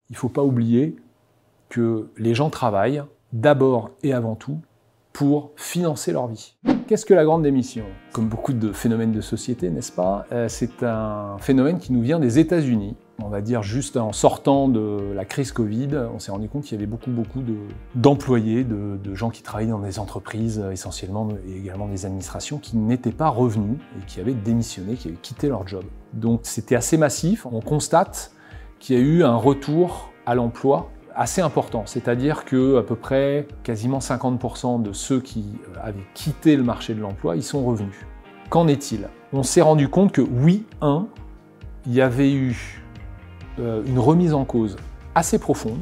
Il ne faut pas oublier que les gens travaillent d'abord et avant tout pour financer leur vie. Qu'est-ce que la grande démission? Comme beaucoup de phénomènes de société, n'est-ce pas? C'est un phénomène qui nous vient des États-Unis. On va dire juste en sortant de la crise Covid, on s'est rendu compte qu'il y avait beaucoup d'employés, de gens qui travaillaient dans des entreprises essentiellement et également des administrations qui n'étaient pas revenus et qui avaient démissionné, qui avaient quitté leur job. Donc c'était assez massif. On constate qu'il y a eu un retour à l'emploi assez important, c'est-à-dire que à peu près quasiment 50% de ceux qui avaient quitté le marché de l'emploi, ils sont revenus. Qu'en est-il? On s'est rendu compte que oui, il y avait eu une remise en cause assez profonde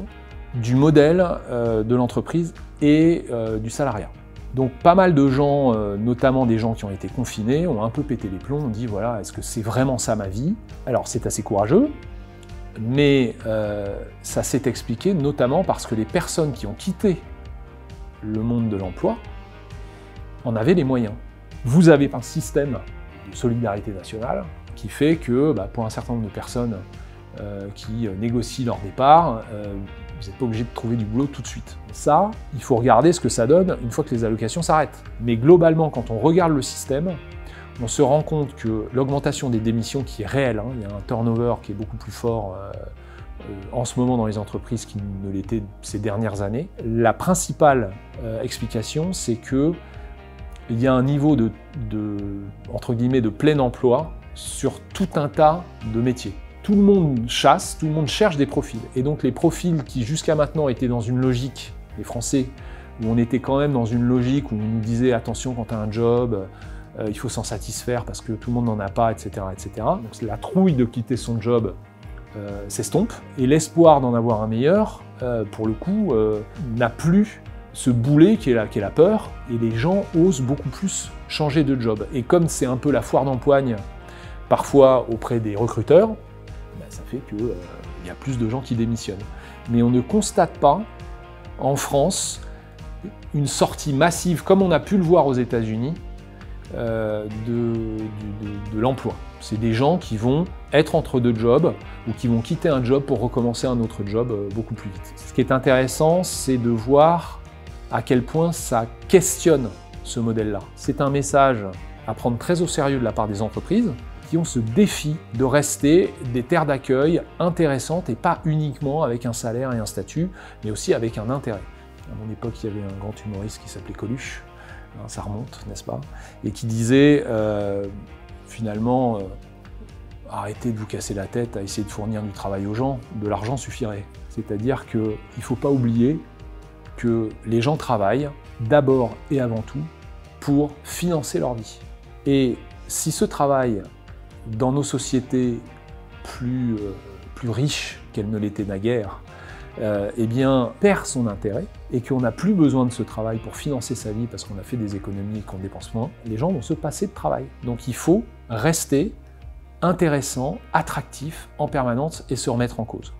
du modèle de l'entreprise et du salariat. Donc pas mal de gens, notamment des gens qui ont été confinés, ont un peu pété les plombs, ont dit voilà, est-ce que c'est vraiment ça ma vie? Alors c'est assez courageux, mais ça s'est expliqué notamment parce que les personnes qui ont quitté le monde de l'emploi en avaient les moyens. Vous avez un système de solidarité nationale qui fait que pour un certain nombre de personnes qui négocient leur départ, vous n'êtes pas obligé de trouver du boulot tout de suite. Ça, il faut regarder ce que ça donne une fois que les allocations s'arrêtent. Mais globalement, quand on regarde le système, on se rend compte que l'augmentation des démissions qui est réelle, il y a un turnover qui est beaucoup plus fort en ce moment dans les entreprises qu'il ne l'était ces dernières années. La principale explication, c'est qu'il y a un niveau entre guillemets, de plein emploi sur tout un tas de métiers. Tout le monde chasse, tout le monde cherche des profils. Et donc les profils qui jusqu'à maintenant étaient dans une logique, les Français, où on était quand même dans une logique où on nous disait attention quand tu as un job, il faut s'en satisfaire parce que tout le monde n'en a pas, etc., etc. Donc la trouille de quitter son job s'estompe et l'espoir d'en avoir un meilleur, pour le coup, n'a plus ce boulet qui est la peur, et les gens osent beaucoup plus changer de job. Et comme c'est un peu la foire d'empoigne, parfois auprès des recruteurs, ça fait qu'il y a plus de gens qui démissionnent. Mais on ne constate pas, en France, une sortie massive, comme on a pu le voir aux États-Unis, de l'emploi. C'est des gens qui vont être entre deux jobs ou qui vont quitter un job pour recommencer un autre job beaucoup plus vite. Ce qui est intéressant, c'est de voir à quel point ça questionne ce modèle-là. C'est un message à prendre très au sérieux de la part des entreprises qui ont ce défi de rester des terres d'accueil intéressantes et pas uniquement avec un salaire et un statut, mais aussi avec un intérêt. À mon époque, il y avait un grand humoriste qui s'appelait Coluche, ça remonte, n'est-ce pas? Et qui disait finalement, arrêtez de vous casser la tête à essayer de fournir du travail aux gens, de l'argent suffirait. C'est-à-dire qu'il ne faut pas oublier que les gens travaillent d'abord et avant tout pour financer leur vie. Et si ce travail, dans nos sociétés plus riches qu'elles ne l'étaient naguère, eh bien, perd son intérêt et qu'on n'a plus besoin de ce travail pour financer sa vie parce qu'on a fait des économies et qu'on dépense moins, les gens vont se passer de travail. Donc il faut rester intéressant, attractif en permanence et se remettre en cause.